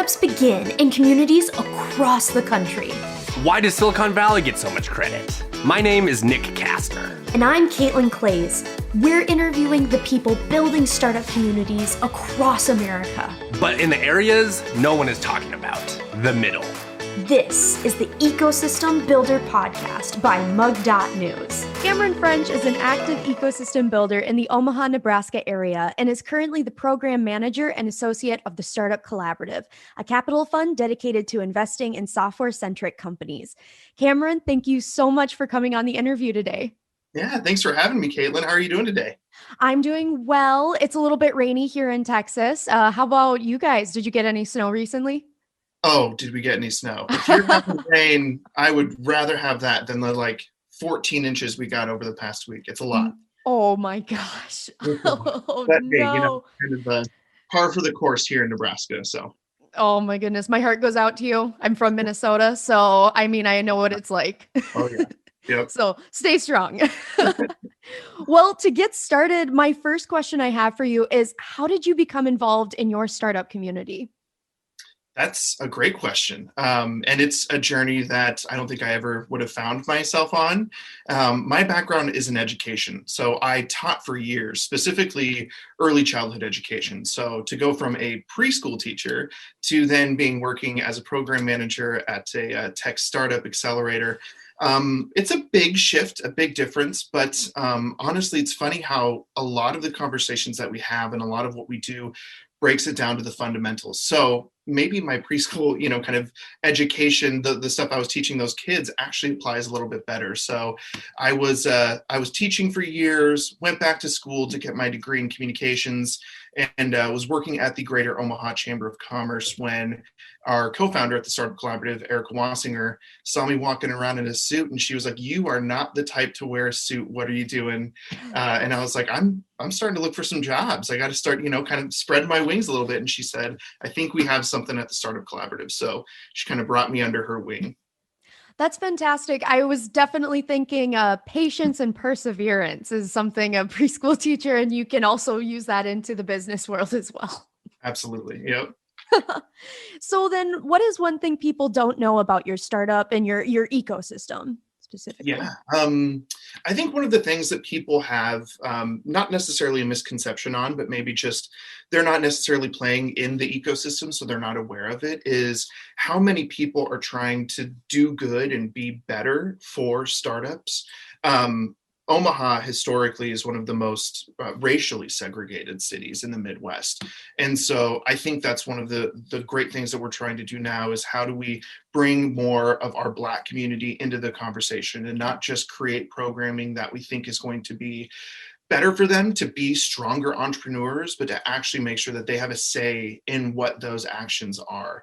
Startups begin in communities across the country. Why does Silicon Valley get so much credit? My name is Nick Kastner. And I'm Kaitlyn Clays. We're interviewing the people building startup communities across America. But in the areas no one is talking about, the middle. This is the Ecosystem Builder Podcast by mug.news. Cameron French is an active ecosystem builder in the Omaha, Nebraska area and is currently the program manager and associate of the Startup Collaborative, a capital fund dedicated to investing in software-centric companies. Cameron, thank you so much for coming on the interview today. Yeah, thanks for having me, Kaitlyn. How are you doing today? I'm doing well. It's a little bit rainy here in Texas. How about you guys? Did you get any snow recently? Oh, did we get any snow? If you're having rain, I would rather have that than the 14 inches we got over the past week. It's a lot. Oh my gosh. Oh, but, no. Hey, kind of par for the course here in Nebraska. So. Oh my goodness. My heart goes out to you. I'm from Minnesota. So, I know what it's like. Oh, yeah. Yep. So stay strong. Well, to get started, my first question I have for you is, how did you become involved in your startup community? That's a great question. And it's a journey that I don't think I ever would have found myself on. My background is in education. So I taught for years, specifically early childhood education. So to go from a preschool teacher to then working as a program manager at a tech startup accelerator, it's a big shift, a big difference, but honestly, it's funny how a lot of the conversations that we have and a lot of what we do breaks it down to the fundamentals. So maybe my preschool, kind of education, the stuff I was teaching those kids actually applies a little bit better. So I was teaching for years, went back to school to get my degree in communications, and was working at the Greater Omaha Chamber of Commerce when our co-founder at the Startup Collaborative, Erica Wassinger, saw me walking around in a suit, and she was like, "You are not the type to wear a suit. What are you doing?" And I was like, I'm starting to look for some jobs. I got to start, kind of spread my wings a little bit. And she said, "I think we have something at the Startup Collaborative." So she kind of brought me under her wing. That's fantastic. I was definitely thinking patience and perseverance is something a preschool teacher, and you can also use that into the business world as well. Absolutely. Yep. So then what is one thing people don't know about your startup and your ecosystem specifically? Yeah. I think one of the things that people have, not necessarily a misconception on, but maybe just they're not necessarily playing in the ecosystem, so they're not aware of it, is how many people are trying to do good and be better for startups. Omaha historically is one of the most racially segregated cities in the Midwest. And so I think that's one of the great things that we're trying to do now is how do we bring more of our Black community into the conversation and not just create programming that we think is going to be better for them to be stronger entrepreneurs, but to actually make sure that they have a say in what those actions are.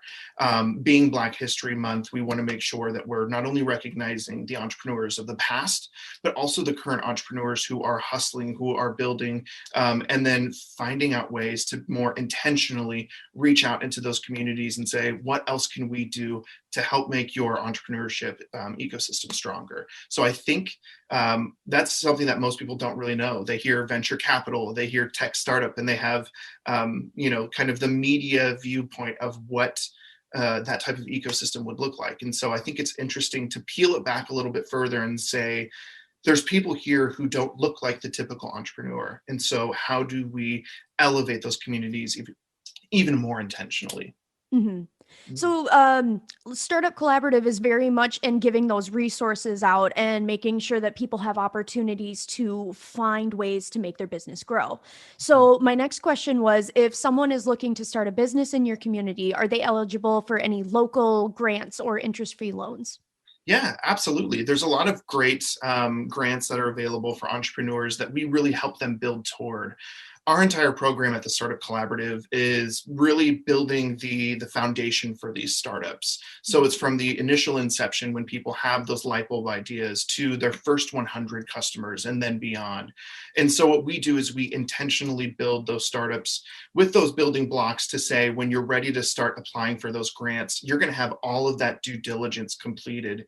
Being Black History Month, we want to make sure that we're not only recognizing the entrepreneurs of the past, but also the current entrepreneurs who are hustling, who are building, and then finding out ways to more intentionally reach out into those communities and say, what else can we do to help make your entrepreneurship ecosystem stronger? So I think that's something that most people don't really know. They hear venture capital, they hear tech startup, and they have, kind of the media viewpoint of what that type of ecosystem would look like. And so I think it's interesting to peel it back a little bit further and say, there's people here who don't look like the typical entrepreneur. And so how do we elevate those communities even more intentionally? Mm-hmm. So Startup Collaborative is very much in giving those resources out and making sure that people have opportunities to find ways to make their business grow. So my next question was, if someone is looking to start a business in your community, are they eligible for any local grants or interest-free loans? Yeah, absolutely. There's a lot of great grants that are available for entrepreneurs that we really help them build toward. Our entire program at the Startup Collaborative is really building the foundation for these startups. So it's from the initial inception when people have those light bulb ideas to their first 100 customers and then beyond. And so what we do is we intentionally build those startups with those building blocks to say, when you're ready to start applying for those grants, you're going to have all of that due diligence completed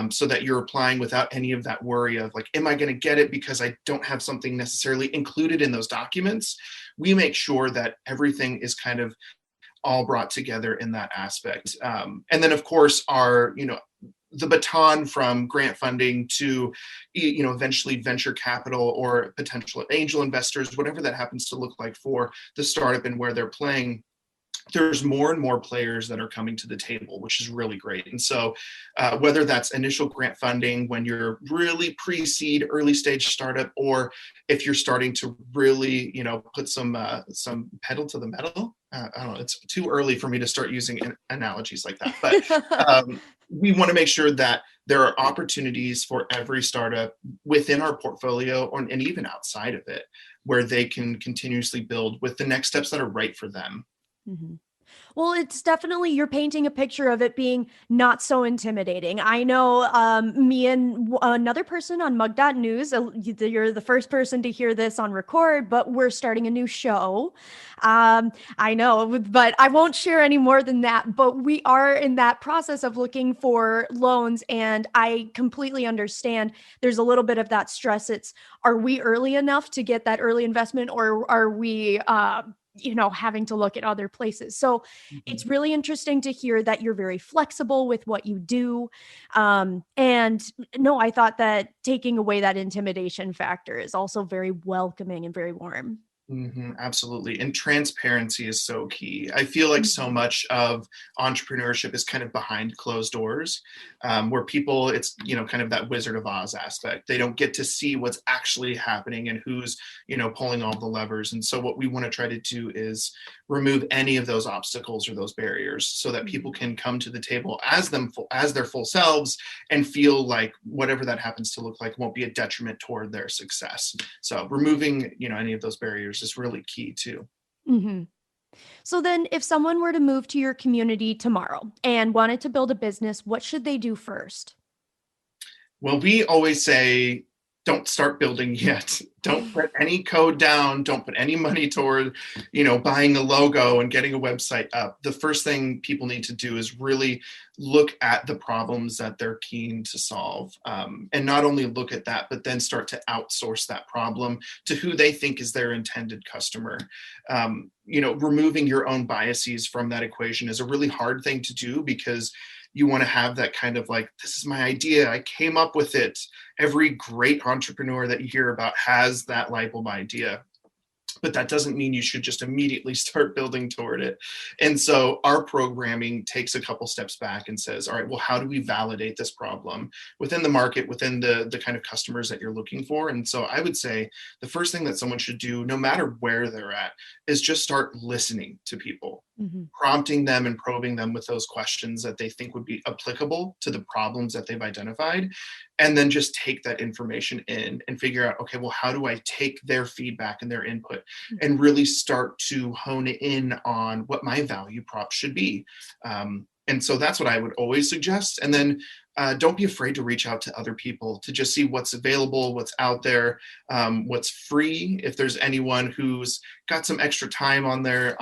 so that you're applying without any of that worry of like, am I going to get it because I don't have something necessarily included in those documents? We make sure that everything is kind of all brought together in that aspect. And then of course our, the baton from grant funding to, eventually venture capital or potential angel investors, whatever that happens to look like for the startup and where they're playing. There's more and more players that are coming to the table, which is really great. And so whether that's initial grant funding when you're really pre-seed early stage startup, or if you're starting to really, put some pedal to the metal, I don't know, it's too early for me to start using analogies like that. But we want to make sure that there are opportunities for every startup within our portfolio and even outside of it, where they can continuously build with the next steps that are right for them. Mm-hmm. Well, it's definitely, you're painting a picture of it being not so intimidating. I know me and another person on mug.news, you're the first person to hear this on record, but we're starting a new show. I know, but I won't share any more than that. But we are in that process of looking for loans. And I completely understand there's a little bit of that stress. Are we early enough to get that early investment, or are we having to look at other places? So it's really interesting to hear that you're very flexible with what you do. And no, I thought that taking away that intimidation factor is also very welcoming and very warm. Absolutely. And transparency is so key. I feel like so much of entrepreneurship is kind of behind closed doors, where people, it's, kind of that Wizard of Oz aspect. They don't get to see what's actually happening and who's, pulling all the levers. And so what we want to try to do is remove any of those obstacles or those barriers so that people can come to the table as their full selves and feel like whatever that happens to look like won't be a detriment toward their success. So removing, any of those barriers is really key too. Mm-hmm. So then if someone were to move to your community tomorrow and wanted to build a business, what should they do first? Well, we always say, don't start building yet. Don't put any code down. Don't put any money toward, buying a logo and getting a website up. The first thing people need to do is really look at the problems that they're keen to solve. And not only look at that, but then start to outsource that problem to who they think is their intended customer. Removing your own biases from that equation is a really hard thing to do, because you want to have that kind of like, this is my idea, I came up with it. Every great entrepreneur that you hear about has that light bulb idea. But that doesn't mean you should just immediately start building toward it. And so our programming takes a couple steps back and says, all right, well, how do we validate this problem within the market, within the kind of customers that you're looking for? And so I would say the first thing that someone should do, no matter where they're at, is just start listening to people, prompting them and probing them with those questions that they think would be applicable to the problems that they've identified. And then just take that information in and figure out, okay, well, how do I take their feedback and their input and really start to hone in on what my value prop should be? And so that's what I would always suggest. And then don't be afraid to reach out to other people to just see what's available, what's out there, what's free. If there's anyone who's got some extra time on their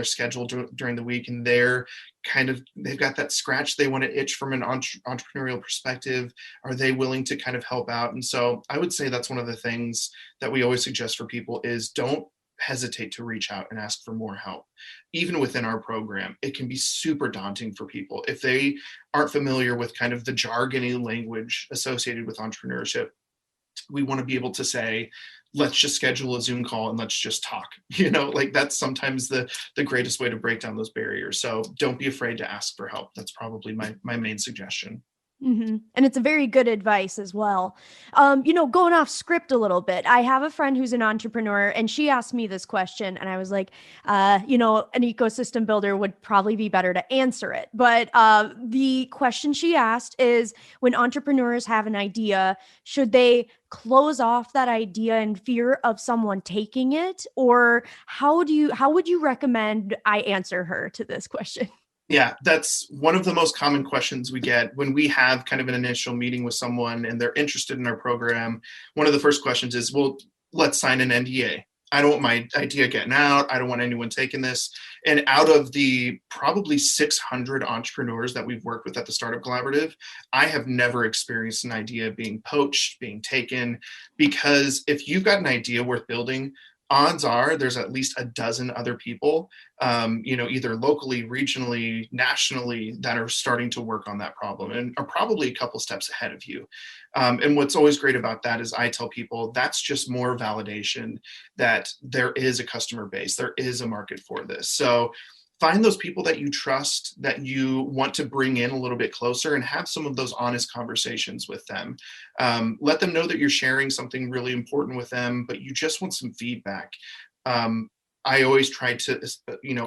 schedule during the week, and they've got that scratch they want to itch from an entrepreneurial perspective, are they willing to kind of help out? And so I would say that's one of the things that we always suggest for people is don't hesitate to reach out and ask for more help. Even within our program, it can be super daunting for people if they aren't familiar with kind of the jargony language associated with entrepreneurship. We want to be able to say, let's just schedule a Zoom call and let's just talk. That's sometimes the greatest way to break down those barriers. So don't be afraid to ask for help. That's probably my main suggestion. And it's a very good advice as well. Going off script a little bit, I have a friend who's an entrepreneur, and she asked me this question, and I was like, an ecosystem builder would probably be better to answer it. But the question she asked is, when entrepreneurs have an idea, should they close off that idea in fear of someone taking it? Or how would you recommend I answer her to this question? Yeah, that's one of the most common questions we get when we have kind of an initial meeting with someone and they're interested in our program. One of the first questions is, well, let's sign an NDA. I don't want my idea getting out. I don't want anyone taking this. And out of the probably 600 entrepreneurs that we've worked with at the Startup Collaborative, I have never experienced an idea being poached, being taken, because if you've got an idea worth building, odds are there's at least a dozen other people, either locally, regionally, nationally, that are starting to work on that problem and are probably a couple steps ahead of you. And what's always great about that is I tell people that's just more validation that there is a customer base, there is a market for this. So find those people that you trust, that you want to bring in a little bit closer, and have some of those honest conversations with them. Let them know that you're sharing something really important with them, but you just want some feedback. I always try to,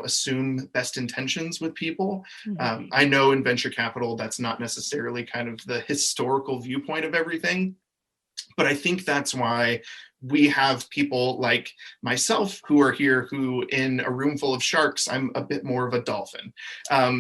assume best intentions with people. I know in venture capital, that's not necessarily kind of the historical viewpoint of everything, but I think that's why we have people like myself who are here, who in a room full of sharks, I'm a bit more of a dolphin.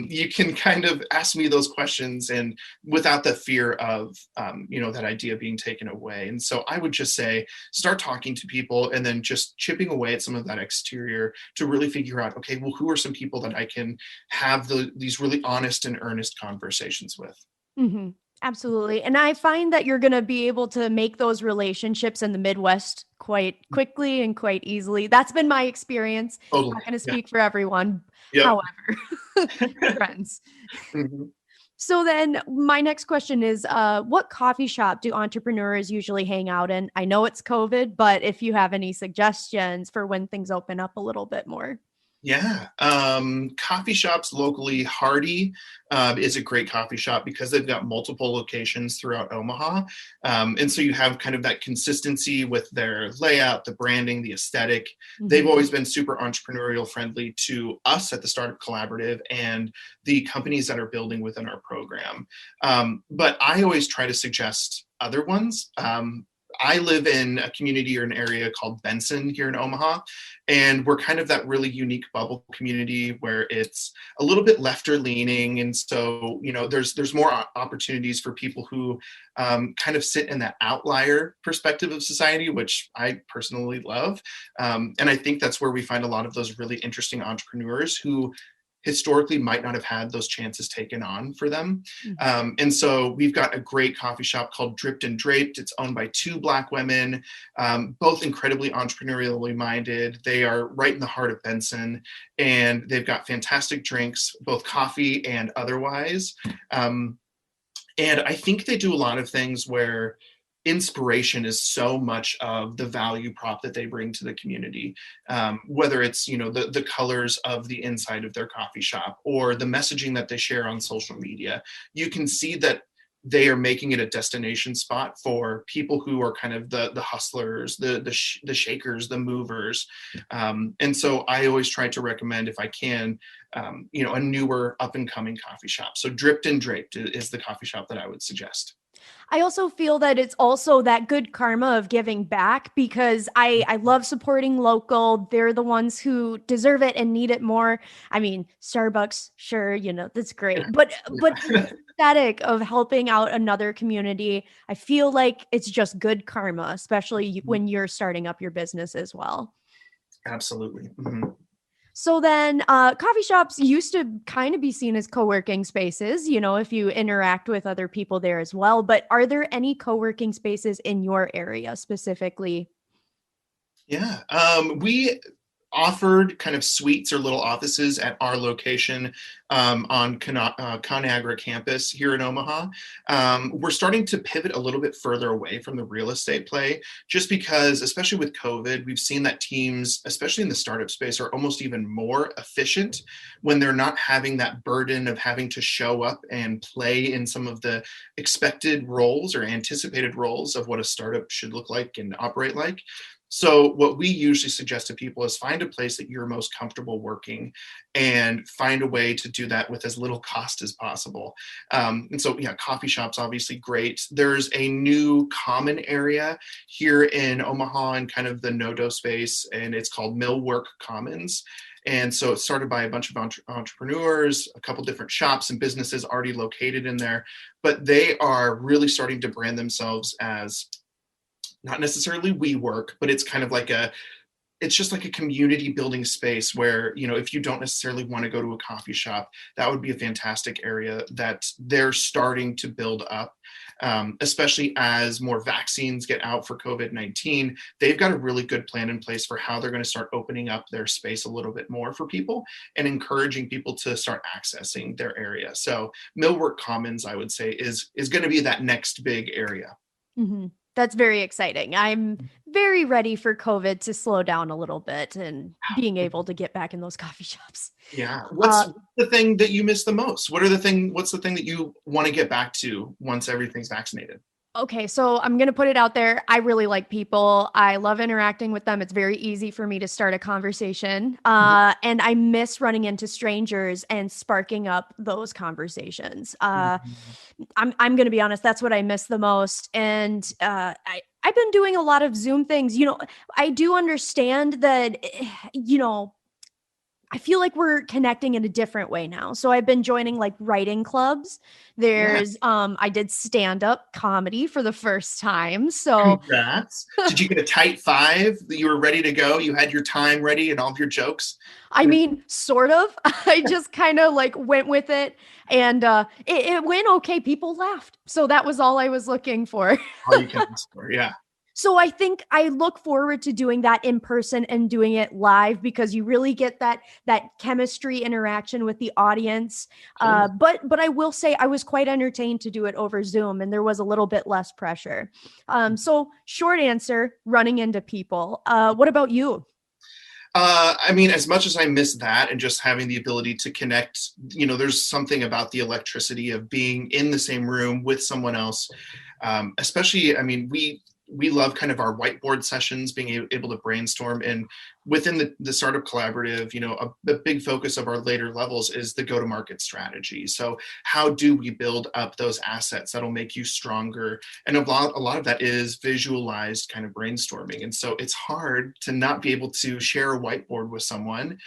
You can kind of ask me those questions and without the fear of, that idea being taken away. And so I would just say, start talking to people and then just chipping away at some of that exterior to really figure out, okay, well, who are some people that I can have these really honest and earnest conversations with? Mm-hmm. Absolutely. And I find that you're going to be able to make those relationships in the Midwest quite quickly and quite easily. That's been my experience. Totally. I'm not going to speak for everyone. Yep. However, friends. Mm-hmm. So then my next question is, what coffee shop do entrepreneurs usually hang out in? I know it's COVID, but if you have any suggestions for when things open up a little bit more. Yeah. Coffee shops locally, Hardy is a great coffee shop because they've got multiple locations throughout Omaha. And so you have kind of that consistency with their layout, the branding, the aesthetic. They've always been super entrepreneurial friendly to us at the Startup Collaborative and the companies that are building within our program. But I always try to suggest other ones. I live in a community or an area called Benson here in Omaha, and we're kind of that really unique bubble community where it's a little bit lefter leaning. And so, there's more opportunities for people who kind of sit in that outlier perspective of society, which I personally love. And I think that's where we find a lot of those really interesting entrepreneurs who historically might not have had those chances taken on for them. And so we've got a great coffee shop called Dripped and Draped. It's owned by two Black women, both incredibly entrepreneurially minded. They are right in the heart of Benson, and they've got fantastic drinks, both coffee and otherwise. And I think they do a lot of things where inspiration is so much of the value prop that they bring to the community, whether it's the colors of the inside of their coffee shop or the messaging that they share on social media. You can see that they are making it a destination spot for people who are kind of the hustlers, the shakers, the movers. And so I always try to recommend, if I can, a newer up and coming coffee shop. So Dripped and Draped is the coffee shop that I would suggest. I also feel that it's also that good karma of giving back, because I love supporting local. They're the ones who deserve it and need it more. I mean, Starbucks, sure, that's great. But the aesthetic of helping out another community, I feel like it's just good karma, especially when you're starting up your business as well. Absolutely. Mm-hmm. So then coffee shops used to kind of be seen as co-working spaces, if you interact with other people there as well. But are there any co-working spaces in your area specifically? Yeah, we offered kind of suites or little offices at our location on ConAgra campus here in Omaha. We're starting to pivot a little bit further away from the real estate play, just because, especially with COVID, we've seen that teams, especially in the startup space, are almost even more efficient when they're not having that burden of having to show up and play in some of the expected roles or anticipated roles of what a startup should look like and operate like. So what we usually suggest to people is find a place that you're most comfortable working and find a way to do that with as little cost as possible. And so, coffee shops, obviously great. There's a new common area here in Omaha in kind of the NoDo space, and it's called Millwork Commons. And so it's started by a bunch of entrepreneurs, a couple different shops and businesses already located in there, but they are really starting to brand themselves as not necessarily WeWork, but it's kind of like a it's just like a community building space where, if you don't necessarily want to go to a coffee shop, that would be a fantastic area that they're starting to build up. Especially as more vaccines get out for COVID-19, they've got a really good plan in place for how they're going to start opening up their space a little bit more for people and encouraging people to start accessing their area. So Millwork Commons, I would say, is going to be that next big area. Mm-hmm. That's very exciting. I'm very ready for COVID to slow down a little bit and being able to get back in those coffee shops. Yeah. What's the thing that you miss the most? What's the thing that you want to get back to once everything's vaccinated? Okay, so I'm going to put it out there. I really like people. I love interacting with them. It's very easy for me to start a conversation. And I miss running into strangers and sparking up those conversations. I'm going to be honest, that's what I miss the most. And I've been doing a lot of Zoom things. I do understand that, I feel like we're connecting in a different way now. So I've been joining like writing clubs. There's I did stand-up comedy for the first time. So congrats. Did you get a tight 5 that you were ready to go? You had your time ready and all of your jokes? I mean, sort of. I just kind of like went with it, and it went okay. People laughed. So that was all I was looking for. All you can ask for, yeah. So I think I look forward to doing that in person and doing it live, because you really get that chemistry interaction with the audience. But I will say I was quite entertained to do it over Zoom, and there was a little bit less pressure. So short answer, running into people. What about you? I mean, as much as I miss that and just having the ability to connect, there's something about the electricity of being in the same room with someone else. Especially, I mean, we love kind of our whiteboard sessions, being able to brainstorm. And within the Startup Collaborative, a big focus of our later levels is the go-to-market strategy. So how do we build up those assets that'll make you stronger? And a lot of that is visualized kind of brainstorming. And so it's hard to not be able to share a whiteboard with someone.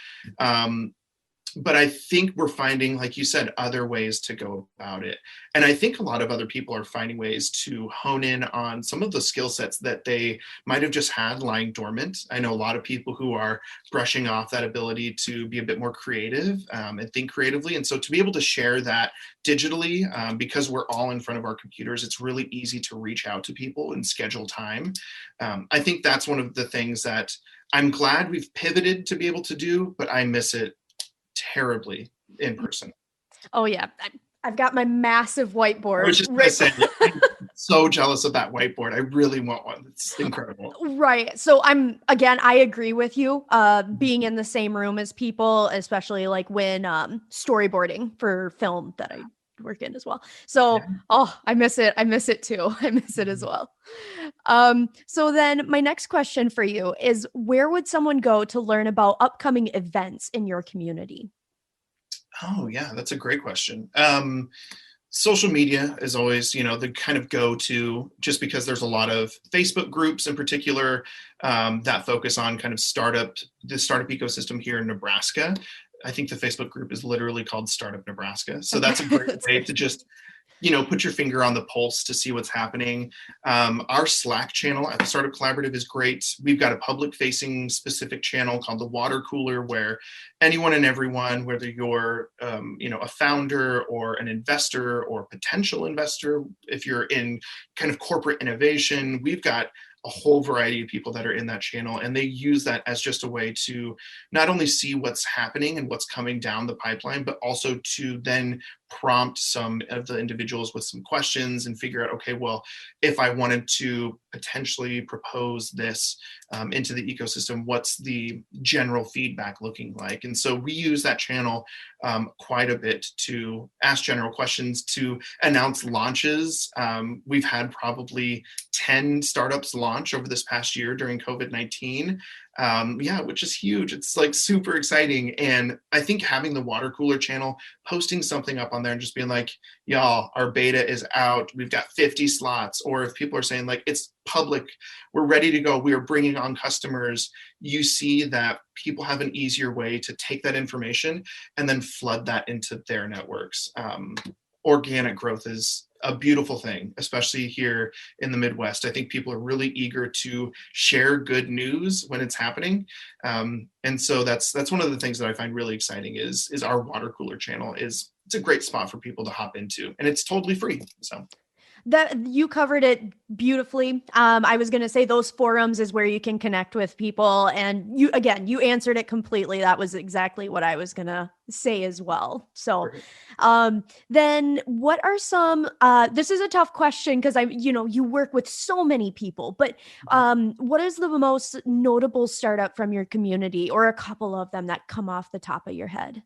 But I think we're finding, like you said, other ways to go about it. And I think a lot of other people are finding ways to hone in on some of the skill sets that they might have just had lying dormant. I know a lot of people who are brushing off that ability to be a bit more creative and think creatively. And so to be able to share that digitally, because we're all in front of our computers, it's really easy to reach out to people and schedule time. I think that's one of the things that I'm glad we've pivoted to be able to do, but I miss it terribly in person. Oh yeah, I've got my massive whiteboard. I was just gonna say, I'm so jealous of that whiteboard. I really want one. It's incredible. Right. So I agree with you. Being in the same room as people, especially like when storyboarding for film that I work in as well. So I miss it. I miss it too. I miss it as well. So then my next question for you is, where would someone go to learn about upcoming events in your community? Oh yeah, that's a great question. Social media is always, the kind of go-to, just because there's a lot of Facebook groups in particular that focus on kind of the startup ecosystem here in Nebraska. I think the Facebook group is literally called Startup Nebraska. So that's a great way to just, put your finger on the pulse to see what's happening. Our Slack channel at the Startup Collaborative is great. We've got a public-facing specific channel called the Water Cooler, where anyone and everyone, whether you're, a founder or an investor or potential investor, if you're in kind of corporate innovation, we've got a whole variety of people that are in that channel, and they use that as just a way to not only see what's happening and what's coming down the pipeline, but also to then prompt some of the individuals with some questions and figure out, okay, well, if I wanted to potentially propose this into the ecosystem, what's the general feedback looking like? And so we use that channel quite a bit to ask general questions, to announce launches. We've had probably 10 startups launch over this past year during COVID-19. Which is huge. It's like super exciting. And I think having the Water Cooler channel, posting something up on there and just being like, y'all, our beta is out. We've got 50 slots. Or if people are saying like, it's public, we're ready to go, we are bringing on customers, you see that people have an easier way to take that information and then flood that into their networks. Organic growth is a beautiful thing, especially here in the Midwest. I think people are really eager to share good news when it's happening. And so that's one of the things that I find really exciting is our water cooler channel it's a great spot for people to hop into, and it's totally free. So That you covered it beautifully. I was going to say those forums is where you can connect with people, and you answered it completely. That was exactly what I was going to say as well. So, then what are some, this is a tough question because you work with so many people, but, what is the most notable startup from your community, or a couple of them that come off the top of your head?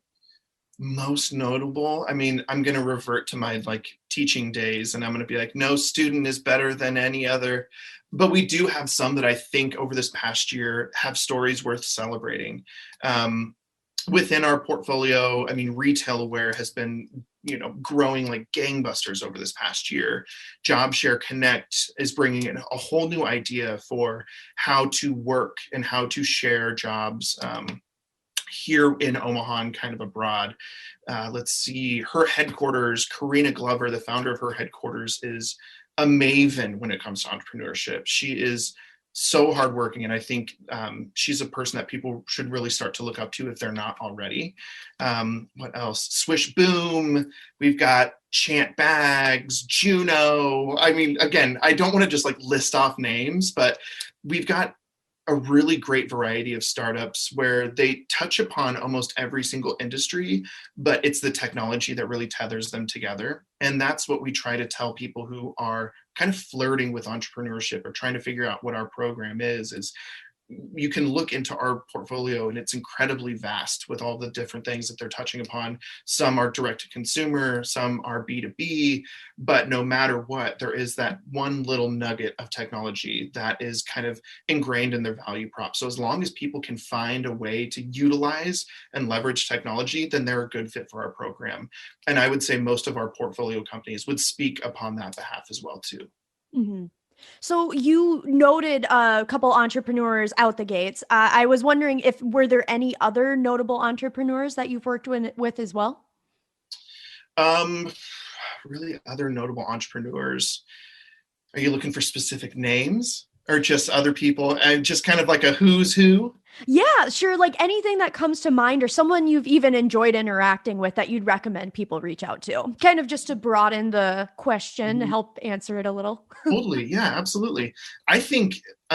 most notable, I mean, I'm going to revert to my teaching days, and I'm going to be like, no student is better than any other. But we do have some that I think over this past year have stories worth celebrating. Within our portfolio, I mean, retail aware has been growing like gangbusters over this past year. JobShare Connect is bringing in a whole new idea for how to work and how to share jobs here in Omaha and kind of abroad. Let's see, her headquarters, Karina Glover, the founder of her headquarters, is a maven when it comes to entrepreneurship. She is so hardworking, and I think she's a person that people should really start to look up to if they're not already. What else? Swish Boom. We've got Chant Bags, Juno. I mean, again, I don't want to just list off names, but we've got a really great variety of startups where they touch upon almost every single industry, but it's the technology that really tethers them together. And that's what we try to tell people who are kind of flirting with entrepreneurship or trying to figure out what our program is you can look into our portfolio and it's incredibly vast with all the different things that they're touching upon. Some are direct to consumer, some are B2B, but no matter what, there is that one little nugget of technology that is kind of ingrained in their value prop. So as long as people can find a way to utilize and leverage technology, then they're a good fit for our program. And I would say most of our portfolio companies would speak upon that behalf as well too. Mm-hmm. So you noted a couple entrepreneurs out the gates. I was wondering if were there any other notable entrepreneurs that you've worked with as well? Really other notable entrepreneurs. Are you looking for specific names or just other people and just kind of like a who's who? Yeah, sure. Like anything that comes to mind, or someone you've even enjoyed interacting with that you'd recommend people reach out to, kind of just to broaden the question, help answer it a little. Totally. Yeah, absolutely. I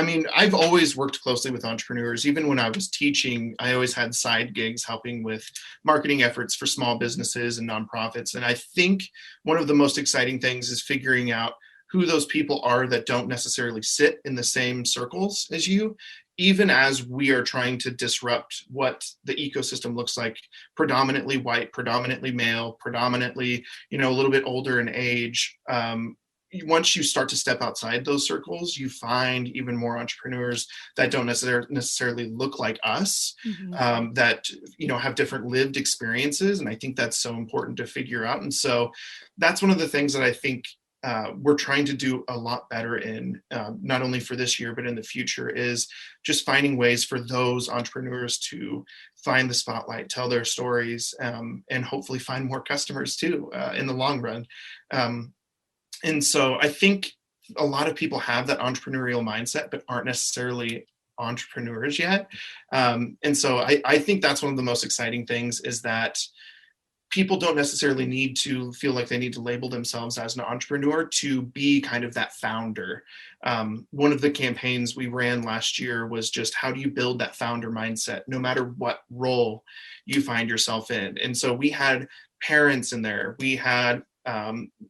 mean, I've always worked closely with entrepreneurs. Even when I was teaching, I always had side gigs helping with marketing efforts for small businesses and nonprofits. And I think one of the most exciting things is figuring out who those people are that don't necessarily sit in the same circles as you, even as we are trying to disrupt what the ecosystem looks like, predominantly white, predominantly male, predominantly, a little bit older in age. Once you start to step outside those circles, you find even more entrepreneurs that don't necessarily look like us, that have different lived experiences, and I think that's so important to figure out. And so that's one of the things that I think we're trying to do a lot better in, not only for this year but in the future, is just finding ways for those entrepreneurs to find the spotlight, tell their stories, and hopefully find more customers too in the long run. And so I think a lot of people have that entrepreneurial mindset, but aren't necessarily entrepreneurs yet. And so I think that's one of the most exciting things, is that people don't necessarily need to feel like they need to label themselves as an entrepreneur to be kind of that founder. One of the campaigns we ran last year was just, how do you build that founder mindset no matter what role you find yourself in? And so we had parents in there, we had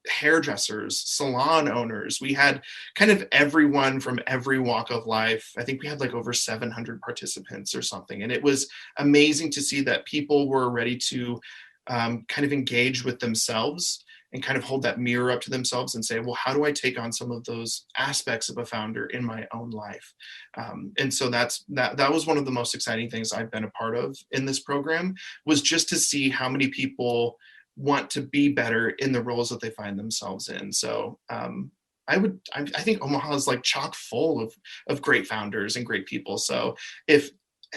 hairdressers, salon owners. We had kind of everyone from every walk of life. I think we had over 700 participants or something. And it was amazing to see that people were ready to kind of engage with themselves and kind of hold that mirror up to themselves and say, well, how do I take on some of those aspects of a founder in my own life? And so that was one of the most exciting things I've been a part of in this program, was just to see how many people want to be better in the roles that they find themselves in. So I think Omaha is chock full of great founders and great people. So if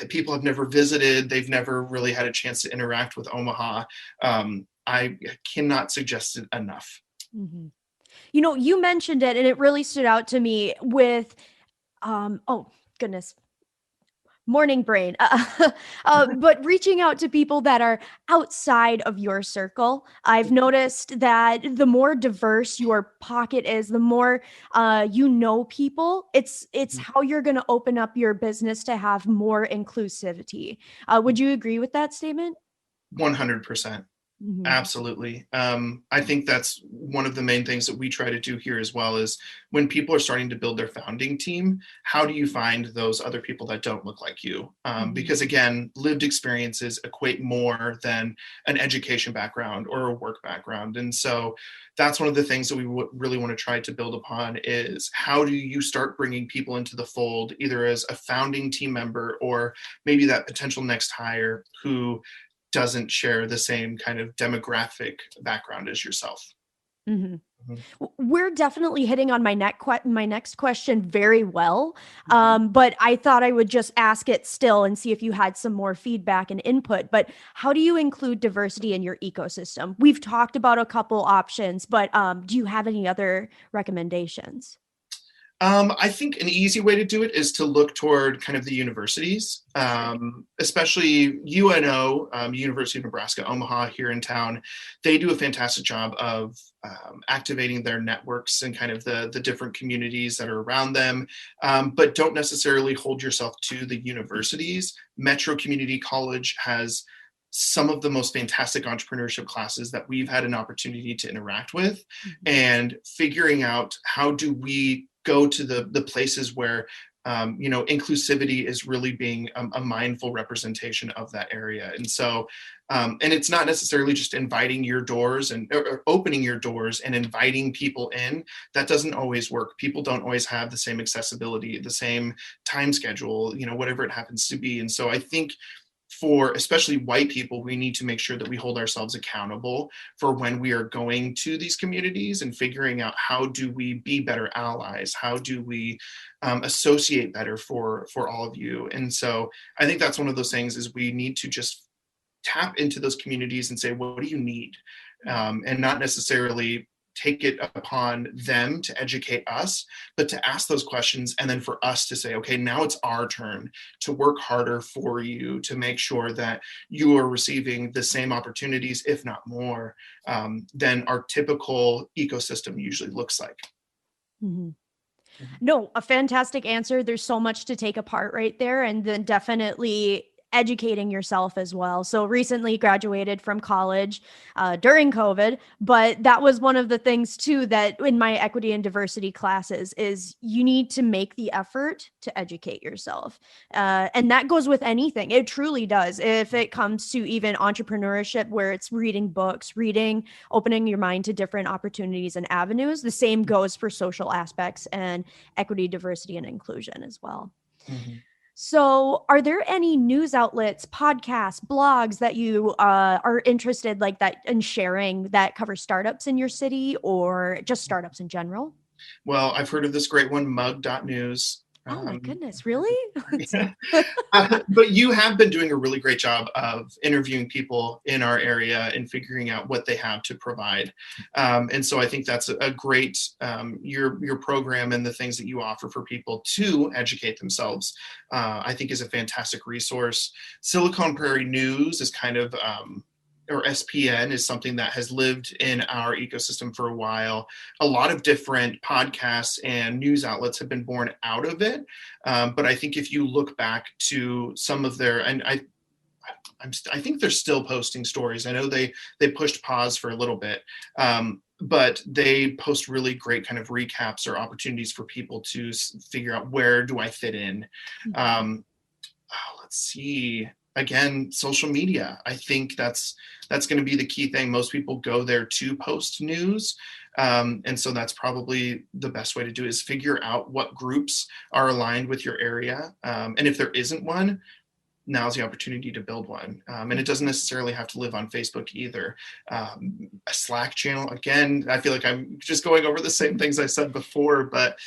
people have never visited, they've never really had a chance to interact with Omaha, I cannot suggest it enough. Mm-hmm. You mentioned it and it really stood out to me with, oh goodness, morning brain. But reaching out to people that are outside of your circle. I've noticed that the more diverse your pocket is, the more people, it's how you're going to open up your business to have more inclusivity. Would you agree with that statement? 100%. Mhm. Absolutely. I think that's one of the main things that we try to do here as well is when people are starting to build their founding team, how do you find those other people that don't look like you? Mhm. Because again, lived experiences equate more than an education background or a work background. And so that's one of the things that we really want to try to build upon is how do you start bringing people into the fold, either as a founding team member or maybe that potential next hire who doesn't share the same kind of demographic background as yourself. Mhm. Mhm. We're definitely hitting on my next question very well. Mhm. But I thought I would just ask it still and see if you had some more feedback and input. But how do you include diversity in your ecosystem? We've talked about a couple options, but do you have any other recommendations? I think an easy way to do it is to look toward kind of the universities, Sure. especially UNO, University of Nebraska, Omaha here in town. They do a fantastic job of activating their networks and kind of the different communities that are around them, but don't necessarily hold yourself to the universities. Metro Community College has some of the most fantastic entrepreneurship classes that we've had an opportunity to interact with, Mhm. and figuring out how do we go to the places where inclusivity is really being a mindful representation of that area. And so and it's not necessarily just inviting your doors and or opening your doors and inviting people in. That doesn't always work. People don't always have the same accessibility, the same time schedule, whatever it happens to be. And so I think for especially white people, we need to make sure that we hold ourselves accountable for when we are going to these communities and figuring out how do we be better allies, how do we associate better for all of you. And so I think that's one of those things is we need to just tap into those communities and say, what do you need? And not necessarily take it upon them to educate us, but to ask those questions and then for us to say, okay, now it's our turn to work harder for you to make sure that you are receiving the same opportunities, if not more, than our typical ecosystem usually looks like. Mhm. Mhm. No, a fantastic answer. There's so much to take apart right there. And then definitely educating yourself as well. So recently graduated from college during COVID, but that was one of the things too that in my equity and diversity classes is you need to make the effort to educate yourself. And that goes with anything. It truly does. If it comes to even entrepreneurship, where it's reading books, opening your mind to different opportunities and avenues, the same goes for social aspects and equity, diversity, and inclusion as well. Mhm. So, are there any news outlets, podcasts, blogs that you are interested like that in sharing that cover startups in your city or just startups in general? Well, I've heard of this great one, mug.news. Oh my Um, goodness, really? yeah. But you have been doing a really great job of interviewing people in our area and figuring out what they have to provide. And so I think that's a great your program and the things that you offer for people to educate themselves. I think is a fantastic resource. Silicon Prairie News is kind of or SPN is something that has lived in our ecosystem for a while. A lot of different podcasts and news outlets have been born out of it. But I think if you look back to some of their, and I think they're still posting stories. I know they pushed pause for a little bit, but they post really great kind of recaps or opportunities for people to figure out where do I fit in. Um, let's see. Again, social media. I think that's going to be the key thing. Most people go there to post news, and so that's probably the best way to do it is figure out what groups are aligned with your area, and if there isn't one, now's the opportunity to build one. And it doesn't necessarily have to live on Facebook either. A Slack channel, again, I feel like I'm just going over the same things I said before, but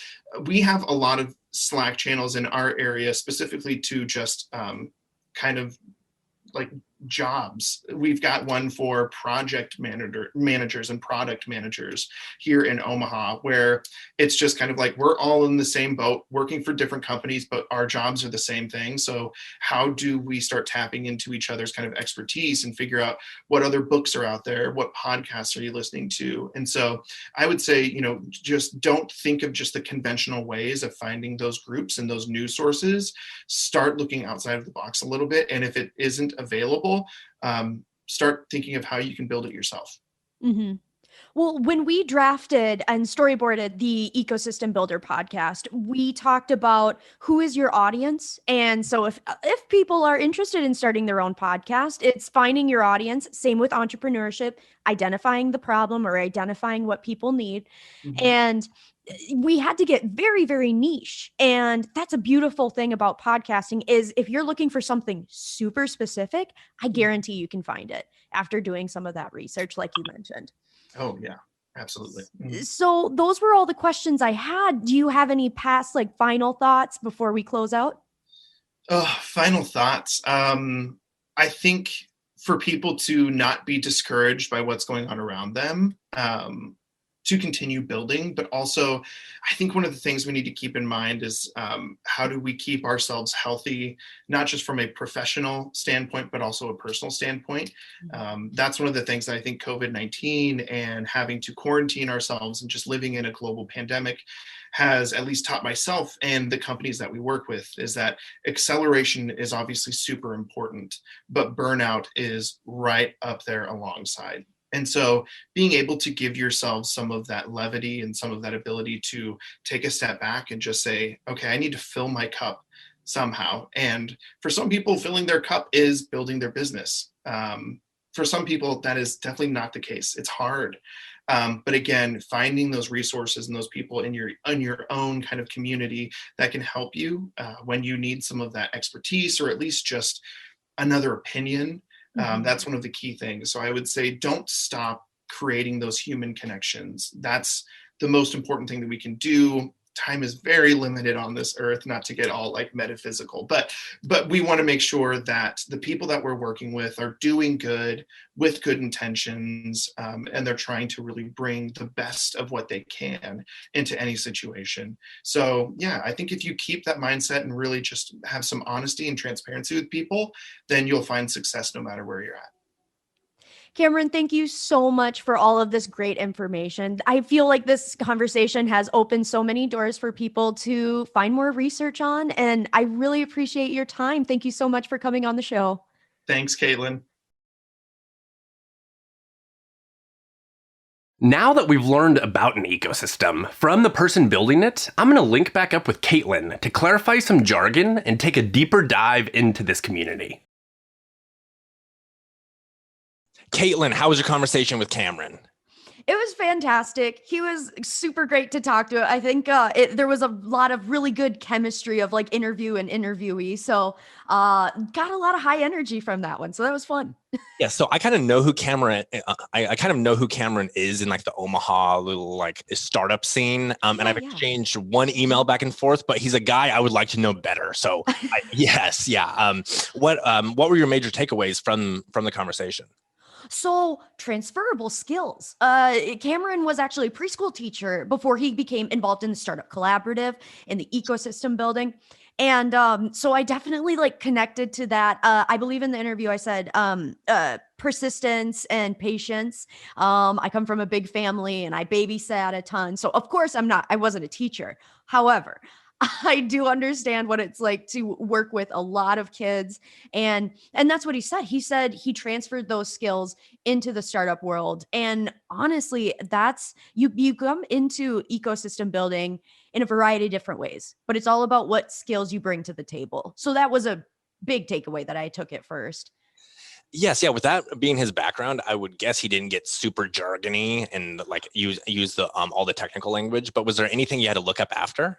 we have a lot of Slack channels in our area specifically to just kind of like jobs. We've got one for project managers and product managers here in Omaha, where it's just kind of like we're all in the same boat, working for different companies, but our jobs are the same thing. So how do we start tapping into each other's kind of expertise and figure out what other books are out there? What podcasts are you listening to? And so I would say, just don't think of just the conventional ways of finding those groups and those news sources. Start looking outside of the box a little bit. And if it isn't available, start thinking of how you can build it yourself. Mm-hmm. Well, when we drafted and storyboarded the Ecosystem Builder podcast, we talked about who is your audience. And so if people are interested in starting their own podcast, it's finding your audience. Same with entrepreneurship, identifying the problem or identifying what people need. Mm-hmm. And we had to get very, very niche. And that's a beautiful thing about podcasting is if you're looking for something super specific, I guarantee you can find it after doing some of that research, like you mentioned. Oh, yeah, absolutely. Mm-hmm. So those were all the questions I had. Do you have any past final thoughts before we close out? Final thoughts. I think for people to not be discouraged by what's going on around them, to continue building, but also I think one of the things we need to keep in mind is how do we keep ourselves healthy, not just from a professional standpoint, but also a personal standpoint. That's one of the things that I think COVID-19 and having to quarantine ourselves and just living in a global pandemic has at least taught myself and the companies that we work with is that acceleration is obviously super important, but burnout is right up there alongside. And so being able to give yourself some of that levity and some of that ability to take a step back and just say, okay, I need to fill my cup somehow. And for some people, filling their cup is building their business. For some people, that is definitely not the case. It's hard. But again, finding those resources and those people in your own kind of community that can help you when you need some of that expertise or at least just another opinion. That's one of the key things. So I would say don't stop creating those human connections. That's the most important thing that we can do. Time is very limited on this earth, not to get all metaphysical, but we want to make sure that the people that we're working with are doing good with good intentions, and they're trying to really bring the best of what they can into any situation. So yeah, I think if you keep that mindset and really just have some honesty and transparency with people, then you'll find success no matter where you're at. Cameron, thank you so much for all of this great information. I feel like this conversation has opened so many doors for people to find more research on, and I really appreciate your time. Thank you so much for coming on the show. Thanks, Kaitlyn. Now that we've learned about an ecosystem from the person building it, I'm going to link back up with Kaitlyn to clarify some jargon and take a deeper dive into this community. Kaitlyn, how was your conversation with Cameron? It was fantastic. He was super great to talk to. I think there was a lot of really good chemistry of interview and interviewee. So got a lot of high energy from that one. So that was fun. Yeah, so I kind of know who Cameron. I kind of know who Cameron is in the Omaha little startup scene. And I've exchanged one email back and forth, but he's a guy I would like to know better. So yes, yeah. What were your major takeaways from the conversation? So transferable skills. Cameron was actually a preschool teacher before he became involved in the startup collaborative in the ecosystem building. And so I definitely connected to that. I believe in the interview I said persistence and patience. I come from a big family and I babysat a ton. So of course I wasn't a teacher. However, I do understand what it's like to work with a lot of kids. And that's what he said. He said he transferred those skills into the startup world. And honestly, that's you come into ecosystem building in a variety of different ways, but it's all about what skills you bring to the table. So that was a big takeaway that I took at first. Yes, yeah. With that being his background, I would guess he didn't get super jargony and use the all the technical language. But was there anything you had to look up after?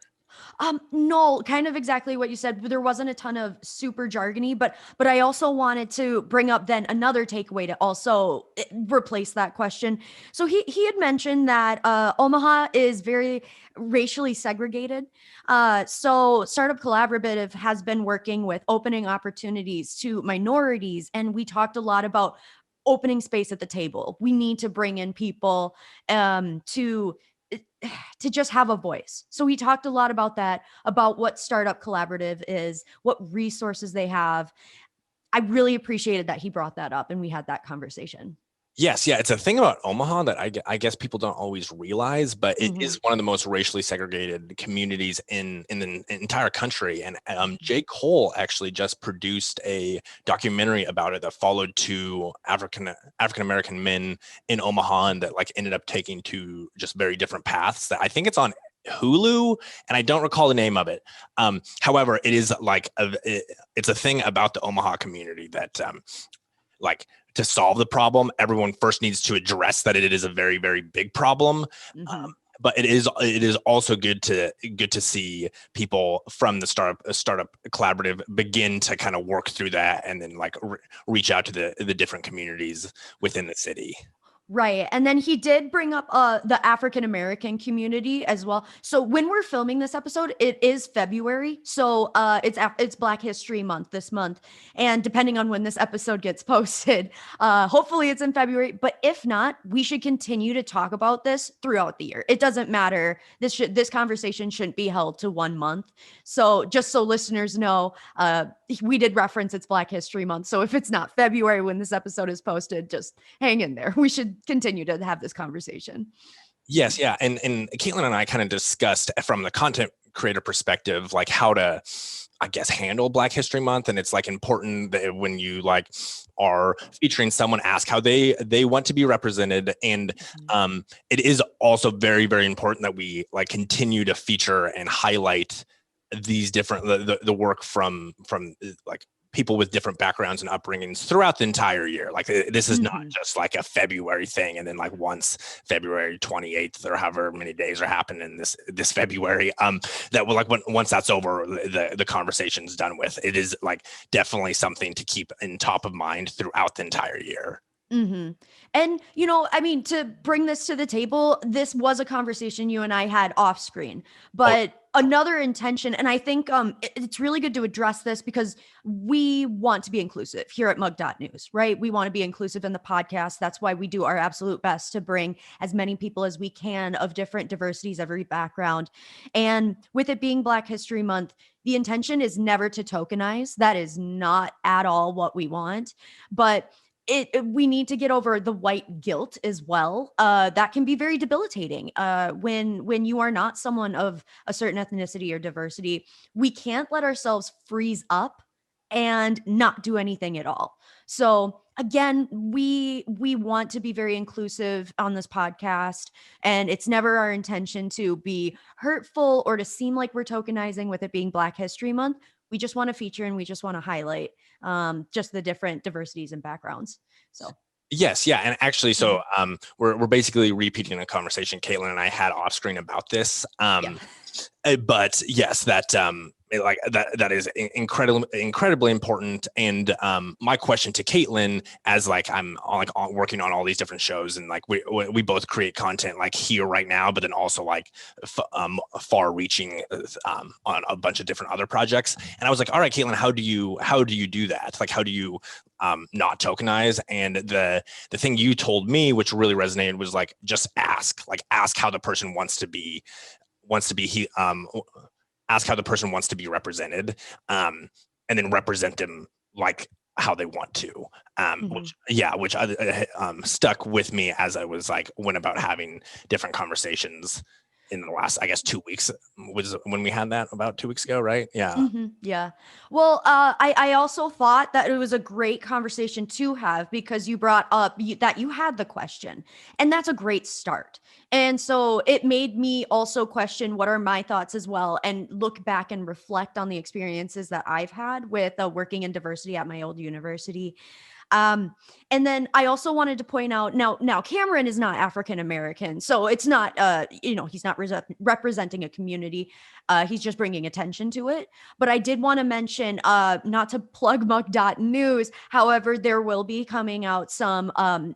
No, kind of exactly what you said. There wasn't a ton of super jargony, but I also wanted to bring up then another takeaway to also replace that question. So he had mentioned that Omaha is very racially segregated. So Startup Collaborative has been working with opening opportunities to minorities, and we talked a lot about opening space at the table. We need to bring in people to just have a voice. So we talked a lot about that, about what Startup Collaborative is, what resources they have. I really appreciated that he brought that up and we had that conversation. Yes, yeah, it's a thing about Omaha that I guess people don't always realize, but it is one of the most racially segregated communities in the entire country. And J. Cole actually just produced a documentary about it that followed two African American men in Omaha, and that like ended up taking two just very different paths. That I think it's on Hulu, and I don't recall the name of it. However, it is like it's a thing about the Omaha community that like, to solve the problem, everyone first needs to address that it is a very, very big problem. But it is also good to see people from the startup collaborative begin to kind of work through that, and then like reach out to the different communities within the city. Right. And then he did bring up the African American community as well. So when we're filming this episode, it is February. So it's Black History Month this month. And depending on when this episode gets posted, hopefully it's in February. But if not, we should continue to talk about this throughout the year. It doesn't matter. This conversation shouldn't be held to 1 month. So just so listeners know, we did reference it's Black History Month. So if it's not February when this episode is posted, just hang in there. We should continue to have this conversation. Yes, yeah. And Kaitlyn and I kind of discussed from the content creator perspective, like how to, I guess, handle Black History Month. And it's like important that when you like are featuring someone, ask how they want to be represented. And it is also very, very important that we like continue to feature and highlight these different the work from like people with different backgrounds and upbringings throughout the entire year. Like this is not just like a February thing, and then like once February 28th or however many days are happening this February, that will like once that's over, the conversation's done with. It is like definitely something to keep in top of mind throughout the entire year. And, you know, I mean, to bring this to the table, this was a conversation you and I had off screen, but another intention, and I think it's really good to address this because we want to be inclusive here at mug.news, right? We want to be inclusive in the podcast. That's why we do our absolute best to bring as many people as we can of different diversities, every background. And with it being Black History Month, the intention is never to tokenize. That is not at all what we want, but we need to get over the white guilt as well. That can be very debilitating when you are not someone of a certain ethnicity or diversity. We can't let ourselves freeze up and not do anything at all. So again, we want to be very inclusive on this podcast, and it's never our intention to be hurtful or to seem like we're tokenizing with it being Black History Month. We just want to feature and we just want to highlight just the different diversities and backgrounds. So yes, yeah, and actually, so we're basically repeating a conversation Kaitlyn and I had off screen about this. But yes, that that is incredibly important. And my question to Kaitlyn, as like I'm working on all these different shows, and like we both create content like here right now, but then also like far reaching on a bunch of different other projects. And I was like, all right, Kaitlyn, how do you do that? Like, how do you not tokenize? And the thing you told me, which really resonated, was like, just ask how the person wants to be ask how the person wants to be represented, and then represent them like how they want to, which stuck with me as I was like went about having different conversations in the last, I guess, 2 weeks was when we had that about 2 weeks ago, right? Yeah. Yeah. Well, I also thought that it was a great conversation to have because you brought up that you had the question, and that's a great start. And so it made me also question what are my thoughts as well, and look back and reflect on the experiences that I've had with working in diversity at my old university. And then I also wanted to point out now Cameron is not African American, so it's not he's not representing a community. He's just bringing attention to it. But I did want to mention, not to plug mug.news, however, there will be coming out some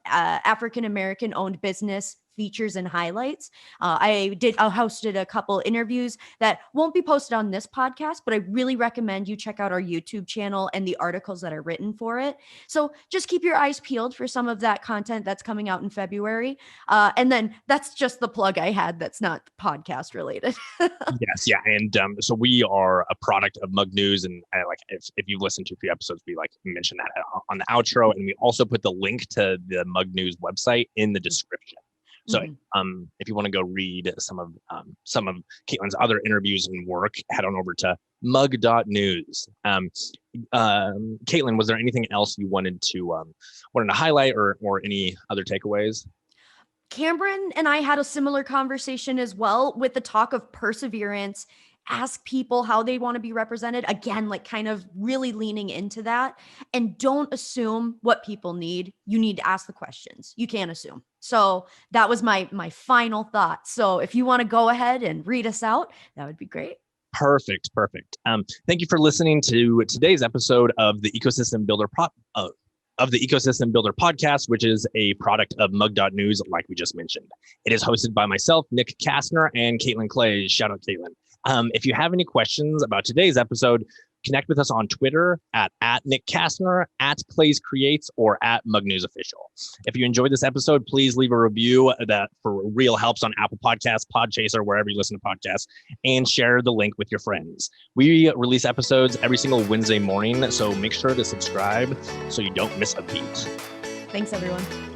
African American owned business features and highlights. I hosted a couple interviews that won't be posted on this podcast, but I really recommend you check out our YouTube channel and the articles that are written for it. So just keep your eyes peeled for some of that content that's coming out in February. And then that's just the plug I had that's not podcast related. Yes, yeah, and so we are a product of Mug News, and if you've listened to a few episodes, we mention that on the outro, and we also put the link to the Mug News website in the description. So if you want to go read some of Kaitlyn's other interviews and work, head on over to mug.news. Kaitlyn, was there anything else you wanted to highlight or any other takeaways? Cameron and I had a similar conversation as well with the talk of perseverance. Ask people how they want to be represented. Again, kind of really leaning into that. And don't assume what people need. You need to ask the questions. You can't assume. So that was my final thought. So if you want to go ahead and read us out, that would be great. Perfect. Thank you for listening to today's episode of the Ecosystem Builder podcast, which is a product of mug.news, like we just mentioned. It is hosted by myself, Nick Kastner, and Kaitlyn Clay. Shout out Kaitlyn. If you have any questions about today's episode, connect with us on Twitter at Nick Kastner, at Clays Creates, or at Mug News Official. If you enjoyed this episode, please leave a review that for real helps on Apple Podcasts, Podchaser, wherever you listen to podcasts, and share the link with your friends. We release episodes every single Wednesday morning, so make sure to subscribe so you don't miss a beat. Thanks, everyone.